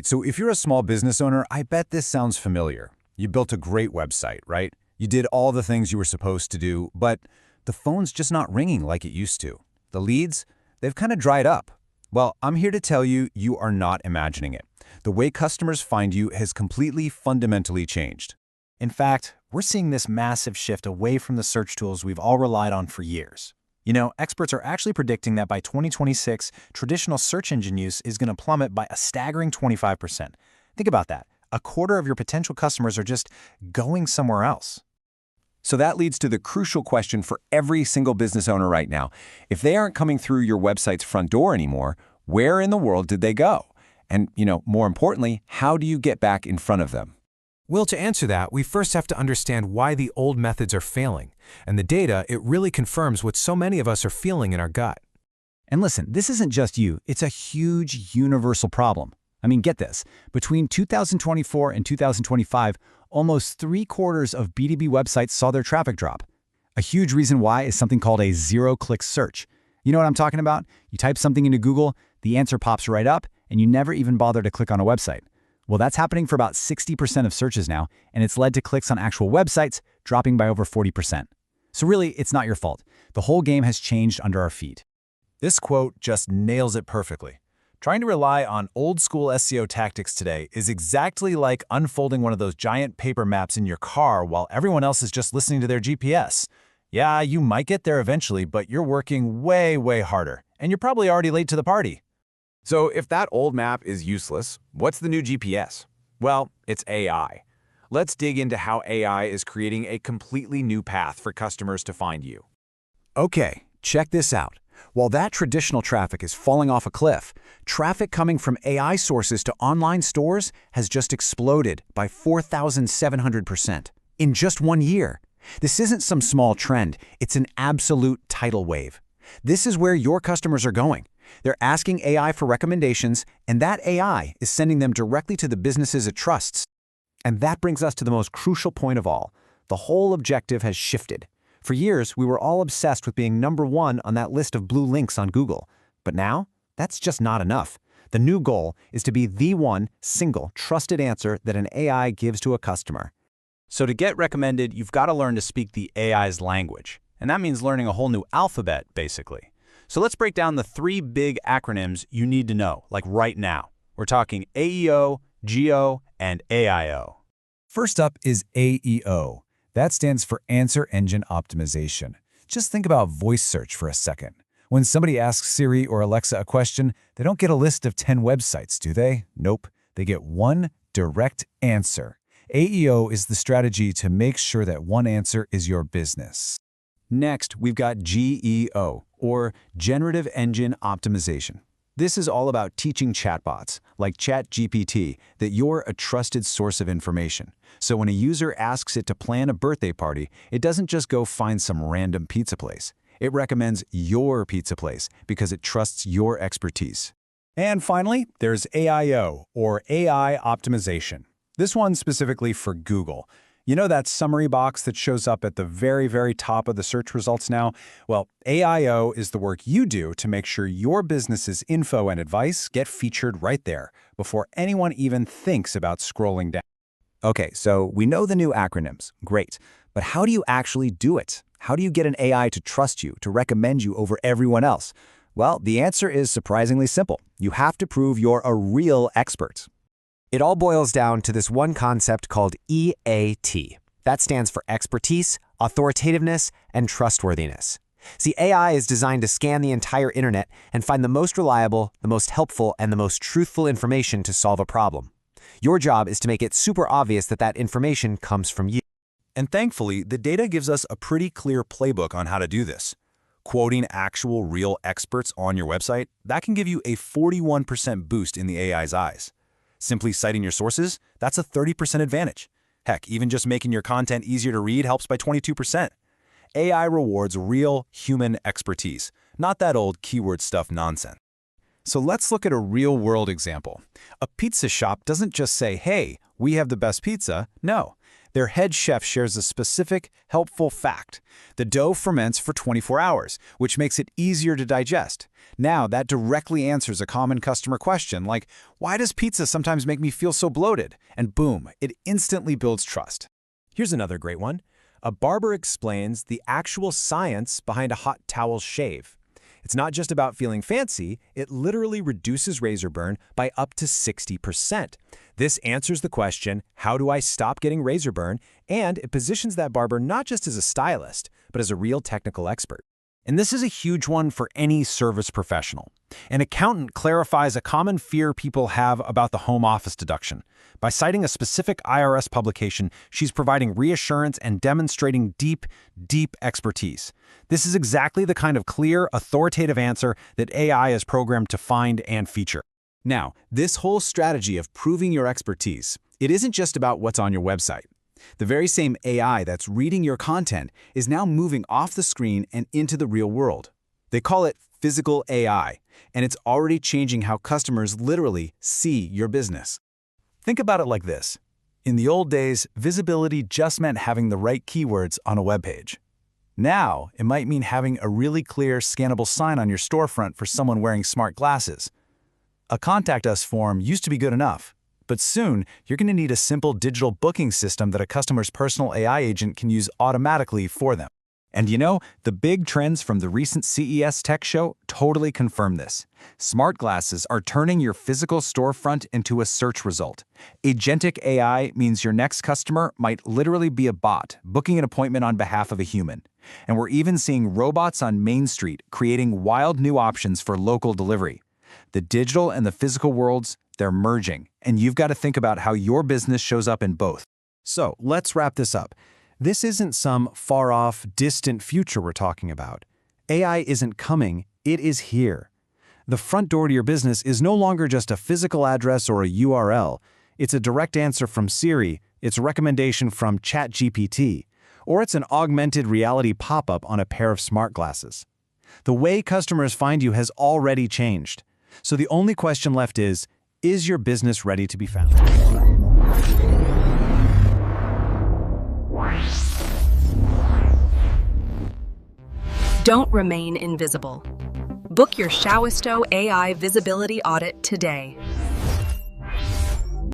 Right, so if you're a small business owner, I bet this sounds familiar. You built a great website, right? You did all the things you were supposed to do, but the phone's just not ringing like it used to. The leads, they've kind of dried up. Well, I'm here to tell you, you are not imagining it. The way customers find you has completely, fundamentally changed. In fact, we're seeing this massive shift away from the search tools we've all relied on for years. You know, experts are actually predicting that by 2026, traditional search engine use is going to plummet by a staggering 25%. Think about that. A quarter of your potential customers are just going somewhere else. So that leads to the crucial question for every single business owner right now. If they aren't coming through your website's front door anymore, where in the world did they go? And, more importantly, how do you get back in front of them? Well, to answer that, we first have to understand why the old methods are failing. And the data, it really confirms what so many of us are feeling in our gut. And listen, this isn't just you. It's a huge universal problem. I mean, get this. Between 2024 and 2025, almost 3/4 of B2B websites saw their traffic drop. A huge reason why is something called a zero-click search. You know what I'm talking about? You type something into Google, the answer pops right up, and you never even bother to click on a website. Well, that's happening for about 60% of searches now, and it's led to clicks on actual websites dropping by over 40%. So really, it's not your fault. The whole game has changed under our feet. This quote just nails it perfectly. Trying to rely on old-school SEO tactics today is exactly like unfolding one of those giant paper maps in your car while everyone else is just listening to their GPS. Yeah, you might get there eventually, but you're working way, way harder, and you're probably already late to the party. So if that old map is useless, what's the new GPS? Well, it's AI. Let's dig into how AI is creating a completely new path for customers to find you. Okay, check this out. While that traditional traffic is falling off a cliff, traffic coming from AI sources to online stores has just exploded by 4,700% in just 1 year. This isn't some small trend, it's an absolute tidal wave. This is where your customers are going. They're asking AI for recommendations, and that AI is sending them directly to the businesses it trusts. And that brings us to the most crucial point of all. The whole objective has shifted. For years, we were all obsessed with being #1 on that list of blue links on Google. But now, that's just not enough. The new goal is to be the one single trusted answer that an AI gives to a customer. So to get recommended, you've got to learn to speak the AI's language. And that means learning a whole new alphabet, basically. So let's break down the 3 big acronyms you need to know, like right now. We're talking AEO, GEO, and AIO. First up is AEO. That stands for Answer Engine Optimization. Just think about voice search for a second. When somebody asks Siri or Alexa a question, they don't get a list of 10 websites, do they? Nope. They get one direct answer. AEO is the strategy to make sure that one answer is your business. Next, we've got GEO, or Generative Engine Optimization. This is all about teaching chatbots, like ChatGPT, that you're a trusted source of information. So when a user asks it to plan a birthday party, it doesn't just go find some random pizza place. It recommends your pizza place because it trusts your expertise. And finally, there's AIO, or AI Optimization. This one's specifically for Google. You know that summary box that shows up at the very, very top of the search results now? Well, AIO is the work you do to make sure your business's info and advice get featured right there before anyone even thinks about scrolling down. Okay, so we know the new acronyms. Great. But how do you actually do it? How do you get an AI to trust you, to recommend you over everyone else? Well, the answer is surprisingly simple. You have to prove you're a real expert. It all boils down to this one concept called EAT. That stands for expertise, authoritativeness, and trustworthiness. See, AI is designed to scan the entire internet and find the most reliable, the most helpful, and the most truthful information to solve a problem. Your job is to make it super obvious that that information comes from you. And thankfully, the data gives us a pretty clear playbook on how to do this. Quoting actual real experts on your website, that can give you a 41% boost in the AI's eyes. Simply citing your sources, that's a 30% advantage. Heck, even just making your content easier to read helps by 22%. AI rewards real human expertise, not that old keyword stuff nonsense. So let's look at a real-world example. A pizza shop doesn't just say, hey, we have the best pizza. No, Their head chef shares a specific, helpful fact. The dough ferments for 24 hours, which makes it easier to digest. Now, that directly answers a common customer question like, why does pizza sometimes make me feel so bloated? And boom, it instantly builds trust. Here's another great one. A barber explains the actual science behind a hot towel shave. It's not just about feeling fancy, it literally reduces razor burn by up to 60%. This answers the question, how do I stop getting razor burn? And it positions that barber not just as a stylist, but as a real technical expert. And this is a huge one for any service professional. An accountant clarifies a common fear people have about the home office deduction. By citing a specific IRS publication, she's providing reassurance and demonstrating deep, deep expertise. This is exactly the kind of clear, authoritative answer that AI is programmed to find and feature. Now, this whole strategy of proving your expertise, it isn't just about what's on your website. The very same AI that's reading your content is now moving off the screen and into the real world. They call it physical AI, and it's already changing how customers literally see your business. Think about it like this. In the old days, visibility just meant having the right keywords on a web page. Now, it might mean having a really clear, scannable sign on your storefront for someone wearing smart glasses. A Contact Us form used to be good enough. But soon, you're going to need a simple digital booking system that a customer's personal AI agent can use automatically for them. And you know, the big trends from the recent CES Tech Show totally confirm this. Smart glasses are turning your physical storefront into a search result. Agentic AI means your next customer might literally be a bot, booking an appointment on behalf of a human. And we're even seeing robots on Main Street creating wild new options for local delivery. The digital and the physical worlds, they're merging, and you've got to think about how your business shows up in both. So let's wrap this up. This isn't some far-off, distant future we're talking about. AI isn't coming, it is here. The front door to your business is no longer just a physical address or a URL. It's a direct answer from Siri, it's a recommendation from ChatGPT, or it's an augmented reality pop-up on a pair of smart glasses. The way customers find you has already changed. So the only question left is your business ready to be found? Don't remain invisible. Book your Shawissto AI visibility audit today.